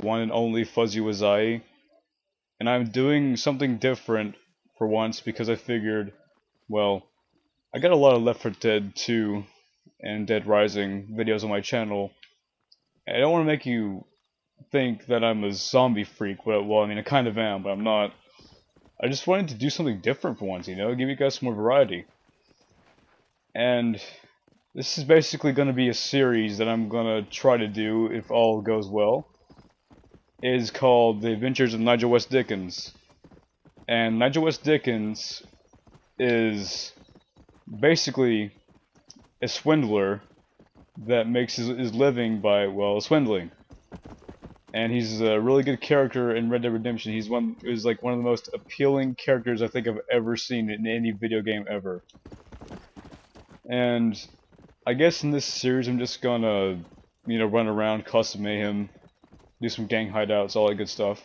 one and only Fuzziwuzeyei, and I'm doing something different for once because I figured, well, I got a lot of Left 4 Dead 2 and Dead Rising videos on my channel, and I don't want to make you think that I'm a zombie freak. Well, I mean, I kind of am, but I'm not. I just wanted to do something different for once, you know, give you guys some more variety. And this is basically going to be a series that I'm going to try to do, if all goes well. It is called The Adventures of Nigel West Dickens. And Nigel West Dickens is basically a swindler that makes his living by, well, swindling. And he's a really good character in Red Dead Redemption. He's like one of the most appealing characters I think I've ever seen in any video game ever. And I guess in this series I'm just gonna, you know, run around, cause some mayhem, do some gang hideouts, all that good stuff.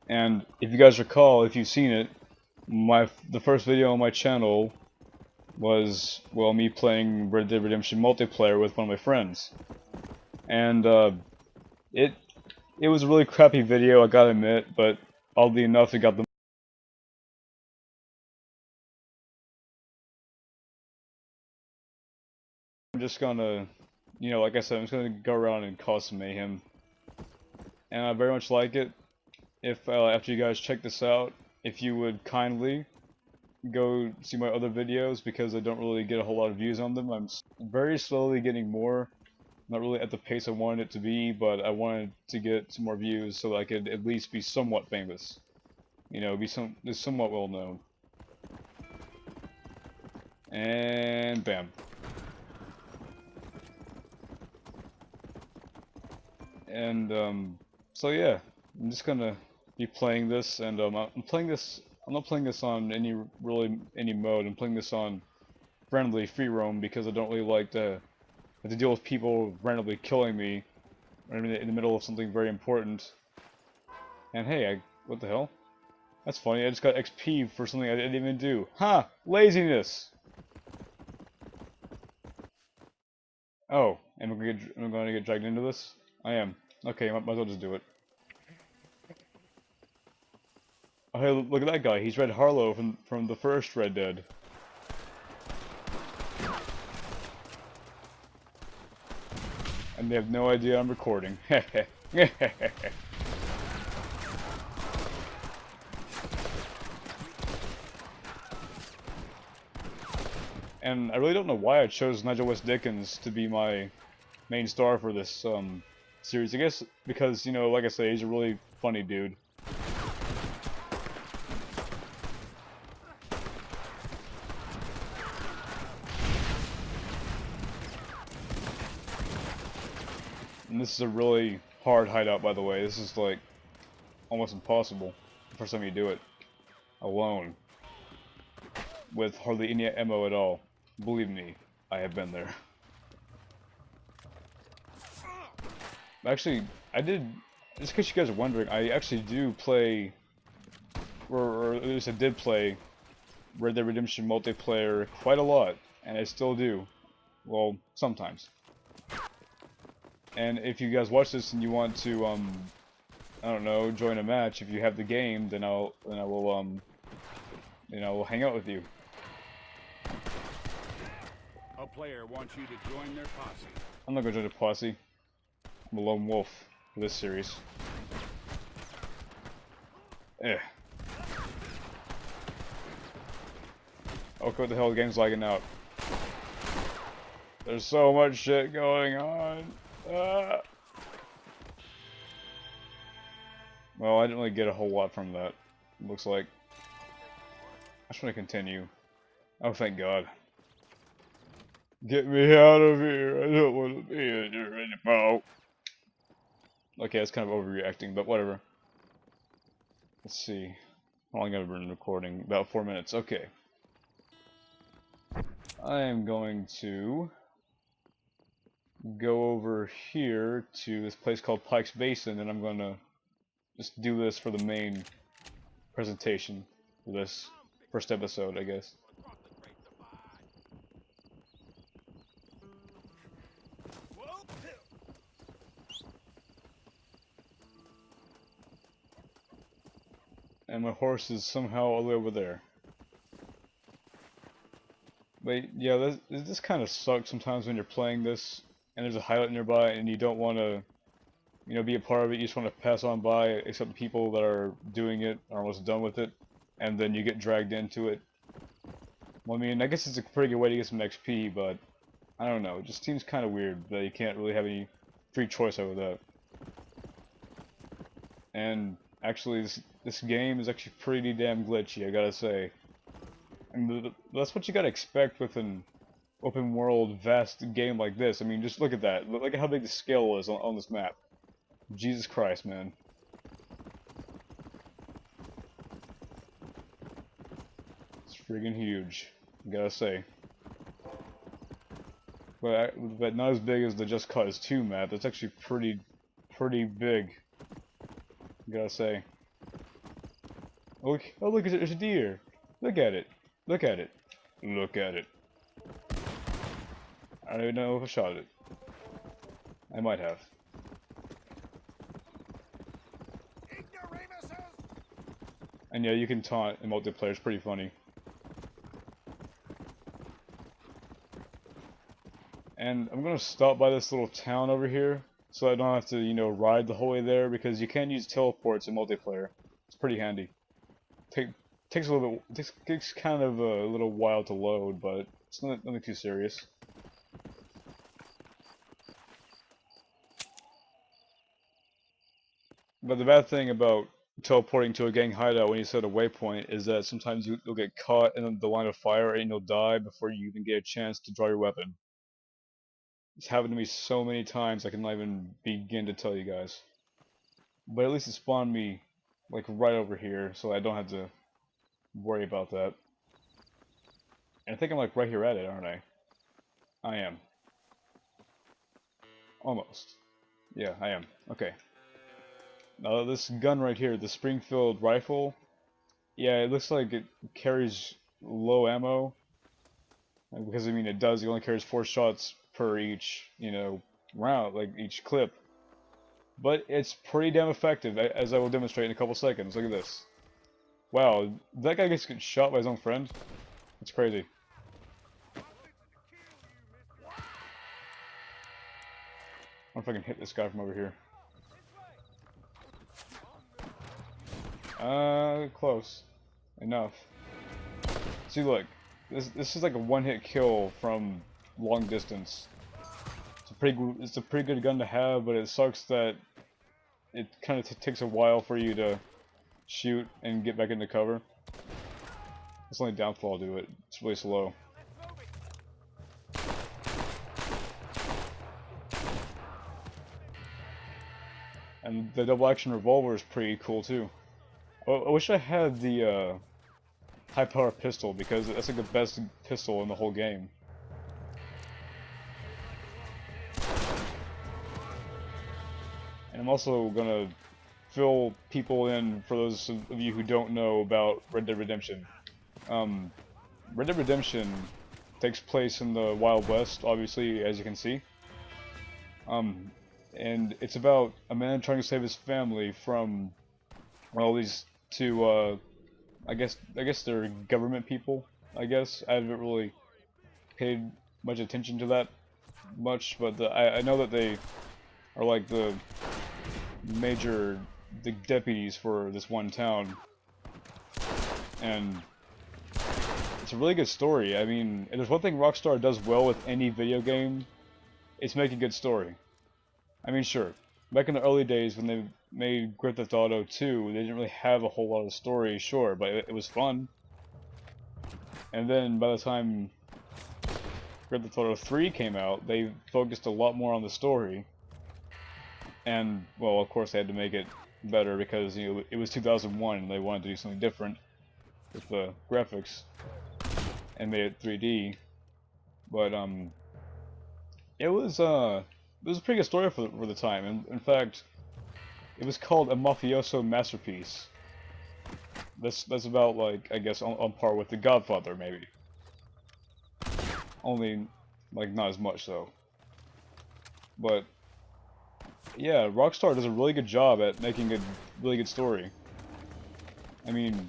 And if you guys recall, if you've seen it, the first video on my channel was, well, me playing Red Dead Redemption multiplayer with one of my friends. And it was a really crappy video, I gotta admit, but oddly enough, it got the. I'm just gonna, you know, like I said, I'm just gonna go around and cause some mayhem, and I very much like it. If after you guys check this out, if you would kindly go see my other videos, because I don't really get a whole lot of views on them. I'm very slowly getting more. Not really at the pace I wanted it to be, but I wanted to get some more views so that I could at least be somewhat famous. You know, be somewhat well known. And bam. And so yeah, I'm just gonna be playing this, and I'm playing this. I'm not playing this on any mode. I'm playing this on friendly free roam because I don't really like to have to deal with people randomly killing me in the middle of something very important. And hey, what the hell? That's funny. I just got XP for something I didn't even do. Ha! Laziness. Oh, am I going to get dragged into this? I am. Okay, might as well just do it. Oh, hey, look at that guy. He's Red Harlow from the first Red Dead. And they have no idea I'm recording. And I really don't know why I chose Nigel West Dickens to be my main star for this series. I guess because, you know, like I say, he's a really funny dude. And this is a really hard hideout, by the way. This is like almost impossible the first time you do it alone with hardly any ammo at all. Believe me, I have been there. Actually, just in case you guys are wondering, I actually do play, or at least I did play, Red Dead Redemption multiplayer quite a lot, and I still do. Well, sometimes. And if you guys watch this and you want to, I don't know, join a match, if you have the game, then I will hang out with you. A player wants you to join their posse. I'm not gonna join a posse. I'm a lone wolf for this series. Eh. Okay, what the hell, the game's lagging out. There's so much shit going on. Well, I didn't really get a whole lot from that, it looks like. I just want to continue. Oh, thank God. Get me out of here. I don't want to be in here anymore. Okay, that's kind of overreacting, but whatever. Let's see. How long have I been recording? About 4 minutes. Okay. I am going to go over here to this place called Pike's Basin, and I'm going to just do this for the main presentation for this first episode, I guess. and my horse is somehow all the way over there. But yeah, this kind of sucks sometimes when you're playing this, and there's a hideout nearby, and you don't want to, you know, be a part of it. You just want to pass on by, except the people that are doing it are almost done with it, and then you get dragged into it. Well, I mean, I guess it's a pretty good way to get some XP, but I don't know. It just seems kind of weird that you can't really have any free choice over that. And actually, this game is actually pretty damn glitchy, I gotta say. And that's what you gotta expect with an open world, vast game like this. I mean, just look at that. Look at how big the scale is on this map. Jesus Christ, man. It's friggin' huge, I gotta say. But not as big as the Just Cause 2 map. That's actually pretty big, I gotta say. Oh look, there's a deer. Look at it. Look at it. Look at it. I don't even know if I shot it. I might have. And yeah, you can taunt in multiplayer. It's pretty funny. And I'm gonna stop by this little town over here, so I don't have to, you know, ride the whole way there, because you can use teleports in multiplayer. It's pretty handy. Takes a little bit, takes kind of a little while to load, but it's nothing too serious. But the bad thing about teleporting to a gang hideout when you set a waypoint is that sometimes you'll get caught in the line of fire and you'll die before you even get a chance to draw your weapon. It's happened to me so many times I can not even begin to tell you guys. But at least it spawned me like right over here, so I don't have to worry about that. And I think I'm like right here at it, aren't I? I am. Almost. Yeah, I am. Okay. Now this gun right here, the Springfield rifle, yeah, it looks like it carries low ammo. Because I mean it does, it only carries 4 shots per each, you know, round, like each clip. But it's pretty damn effective, as I will demonstrate in a couple seconds. Look at this. Wow, that guy gets shot by his own friend? That's crazy. I wonder if I can hit this guy from over here. Close. Enough. See, look. This is like a one-hit kill from long distance. It's a pretty good gun to have, but it sucks that it kind of takes a while for you to shoot and get back into cover. That's the only downfall to it. It's really slow. And the double action revolver is pretty cool too. I wish I had the high power pistol, because that's like the best pistol in the whole game. And I'm also gonna fill people in, for those of you who don't know about Red Dead Redemption. Red Dead Redemption takes place in the Wild West, obviously, as you can see. And it's about a man trying to save his family from, well, these two, I guess they're government people, I guess. I haven't really paid much attention to that much, but I know that they are like the deputies for this one town. And it's a really good story. I mean, if there's one thing Rockstar does well with any video game, it's make a good story. I mean, sure, back in the early days when they made Grand Theft Auto 2, they didn't really have a whole lot of story, sure, but it was fun. And then by the time Grand Theft Auto 3 came out, they focused a lot more on the story. And, well, of course they had to make it better because, you know, it was 2001 and they wanted to do something different with the graphics and made it 3D. But, it was a pretty good story for the time. And in fact, it was called a mafioso masterpiece. That's about, like, I guess on par with The Godfather, maybe. Only, like, not as much so. But yeah, Rockstar does a really good job at making a really good story. I mean,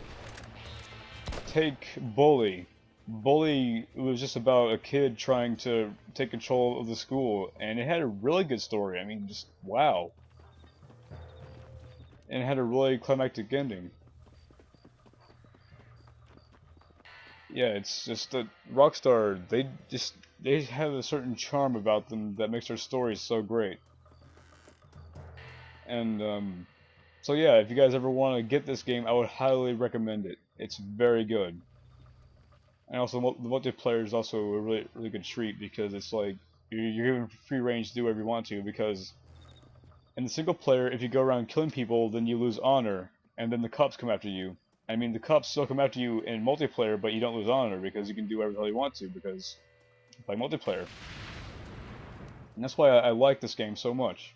take Bully. Bully was just about a kid trying to take control of the school, and it had a really good story. I mean, just wow. And it had a really climactic ending. Yeah, it's just that Rockstar, they have a certain charm about them that makes their stories so great. And so yeah, if you guys ever want to get this game, I would highly recommend it. It's very good. And also the multiplayer is also a really good treat because it's like you're given free range to do whatever you want to, because in the single player, if you go around killing people, then you lose honor, and then the cops come after you. I mean, the cops still come after you in multiplayer, but you don't lose honor because you can do whatever the hell you want to, because by multiplayer. And that's why I like this game so much.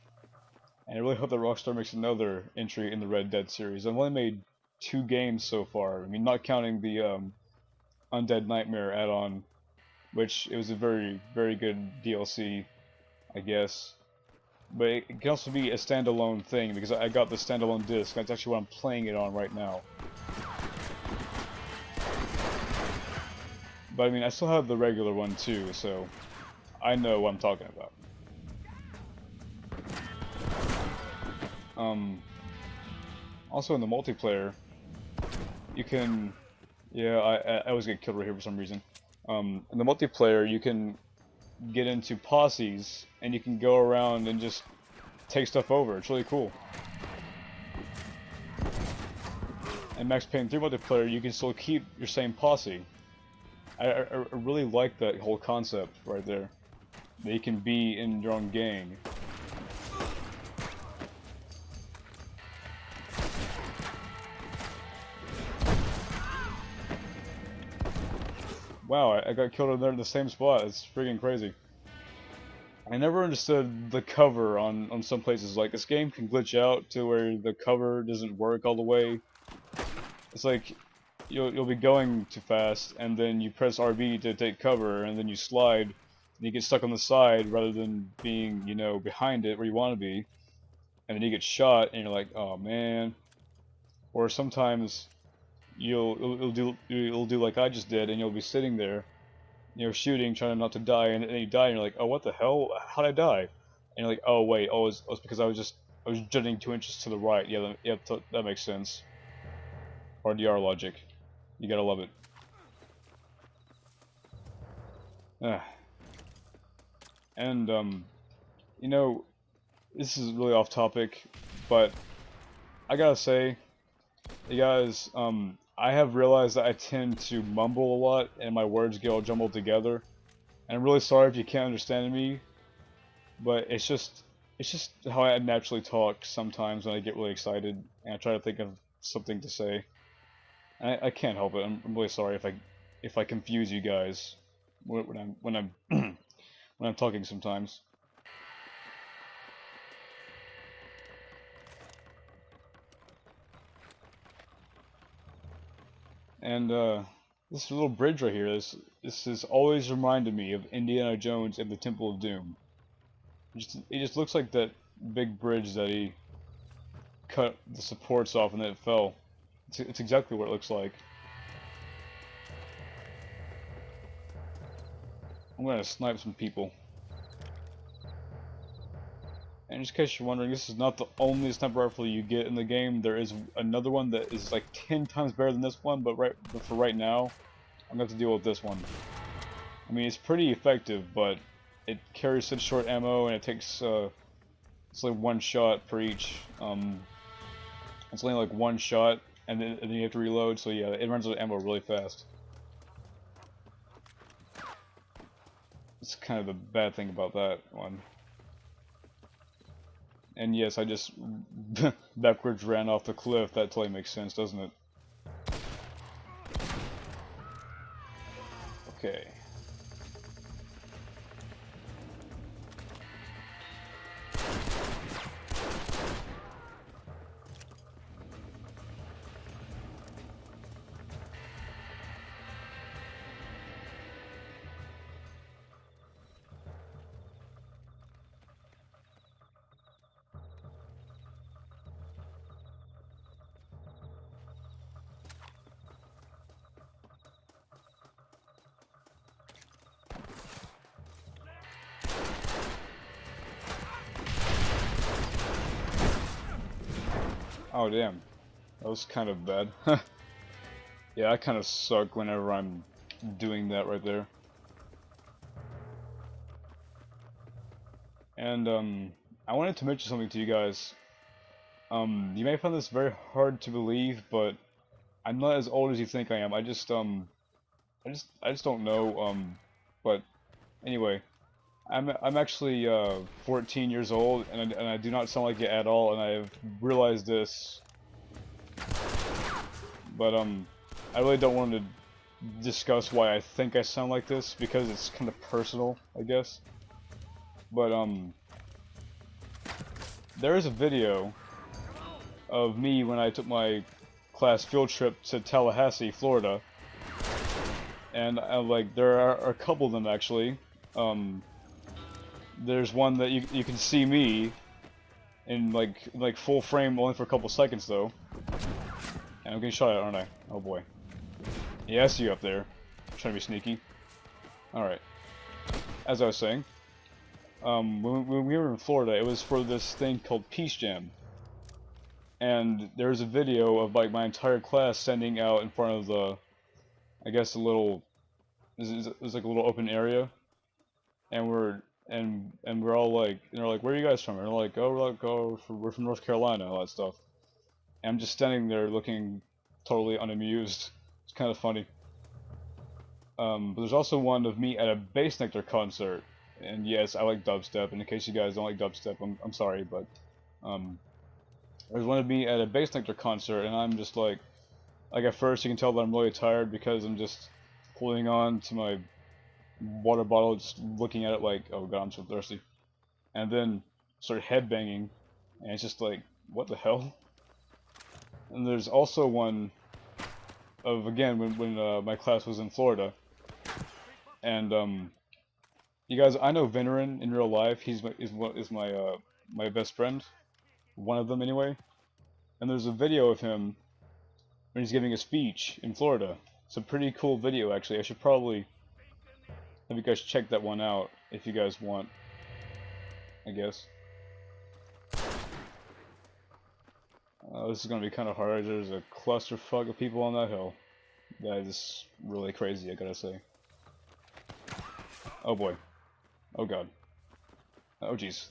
And I really hope that Rockstar makes another entry in the Red Dead series. I've only made 2 games so far. I mean, not counting the Undead Nightmare add-on, which it was a very good DLC, I guess. But it can also be a standalone thing, because I got the standalone disc. That's actually what I'm playing it on right now. But I mean, I still have the regular one too, so I know what I'm talking about. Also in the multiplayer, you can, yeah, I always get killed right here for some reason. In the multiplayer, you can get into posses, and you can go around and just take stuff over. It's really cool. In Max Payne 3 multiplayer, you can still keep your same posse. I really like that whole concept right there. That you can be in your own gang. Wow, I got killed in there in the same spot. It's freaking crazy. I never understood the cover on some places. Like, this game can glitch out to where the cover doesn't work all the way. It's like you'll be going too fast, and then you press RB to take cover, and then you slide, and you get stuck on the side rather than being, you know, behind it where you want to be, and then you get shot, and you're like, oh man. Or sometimes you'll do like I just did, and you'll be sitting there, you know, shooting, trying not to die, and then you die, and you're like, oh, what the hell? How'd I die? And you're like, oh wait, it's because I was jutting 2 inches to the right. Yeah, that makes sense. RDR logic. You gotta love it. Ah. And you know, this is really off topic, but I gotta say, you guys, I have realized that I tend to mumble a lot and my words get all jumbled together. And I'm really sorry if you can't understand me, but it's just how I naturally talk sometimes when I get really excited and I try to think of something to say. I can't help it. I'm really sorry if I confuse you guys when I'm when I'm talking sometimes. And this little bridge right here, this has always reminded me of Indiana Jones and the Temple of Doom. It just looks like that big bridge that he cut the supports off and then it fell. It's exactly what it looks like. I'm gonna snipe some people. And just in case you're wondering, this is not the only sniper rifle you get in the game. There is another one that is like 10 times better than this one, but for right now, I'm gonna have to deal with this one. I mean, it's pretty effective, but it carries such short ammo, and it takes it's like 1 shot per each. It's only like 1 shot, and then you have to reload. So yeah, it runs out of ammo really fast. It's kind of the bad thing about that one. And yes, I just backwards ran off the cliff. That totally makes sense, doesn't it? Okay. Oh damn, that was kind of bad. Yeah, I kind of suck whenever I'm doing that right there. And I wanted to mention something to you guys. You may find this very hard to believe, but I'm not as old as you think I am. I just don't know. But anyway, I'm actually 14 years old, and I do not sound like it at all. And I've realized this, but I really don't want to discuss why I think I sound like this because it's kind of personal, I guess. But there is a video of me when I took my class field trip to Tallahassee, Florida, and like there are a couple of them actually. There's one that you can see me in like full frame only for a couple seconds though, and I'm getting shot at, aren't I? Oh boy. Yeah, I see you up there, trying to be sneaky. All right. As I was saying, when we were in Florida, it was for this thing called Peace Jam. And there's a video of like my entire class standing out in front of the, I guess a little, it was like a little open area, and we're all like, and they're like, where are you guys from? And they're like, oh, we're from North Carolina, all that stuff. And I'm just standing there looking totally unamused. It's kind of funny. But there's also one of me at a Bass Nectar concert, and yes, I like dubstep. And in case you guys don't like dubstep, I'm sorry, but there's one of me at a Bass Nectar concert, and I'm just like at first you can tell that I'm really tired because I'm just holding on to my water bottle, just looking at it like, oh god, I'm so thirsty. And then start headbanging, and it's just like, what the hell? And there's also one of, again, when my class was in Florida, and you guys, I know Venerin in real life. He's my best friend, one of them anyway. And there's a video of him when he's giving a speech in Florida. It's a pretty cool video, actually. I should probably have you guys check that one out if you guys want, I guess. This is gonna be kind of hard. There's a clusterfuck of people on that hill. That is really crazy, I gotta say. Oh boy. Oh god. Oh jeez.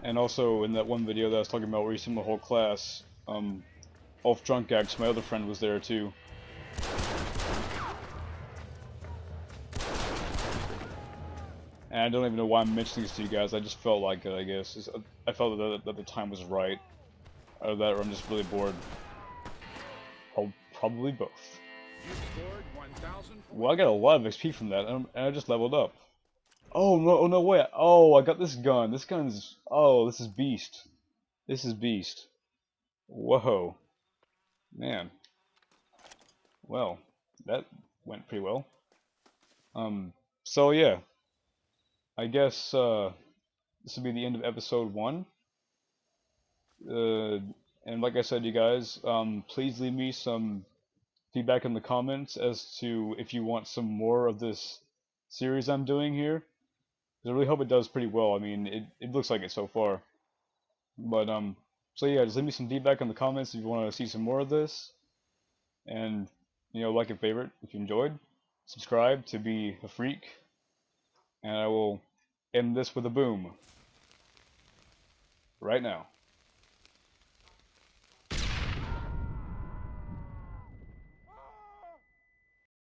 And also in that one video that I was talking about where you see the whole class, Ulf Drunkax, my other friend, was there too. And I don't even know why I'm mentioning this to you guys. I just felt like it, I guess. I felt that the time was right. Either that or I'm just really bored. Probably both. Well, I got a lot of XP from that, and I just leveled up. Oh no! Oh no! Wait! Oh, I got this gun. This gun's. Oh, this is beast. This is beast. Whoa, man. Well, that went pretty well. So yeah, I guess this will be the end of episode 1. And like I said, you guys, please leave me some feedback in the comments as to if you want some more of this series I'm doing here. 'Cause I really hope it does pretty well. I mean, it looks like it so far. But so yeah, just leave me some feedback in the comments if you want to see some more of this. And like and favorite if you enjoyed. Subscribe to be a freak. And I will end this with a boom. Right now.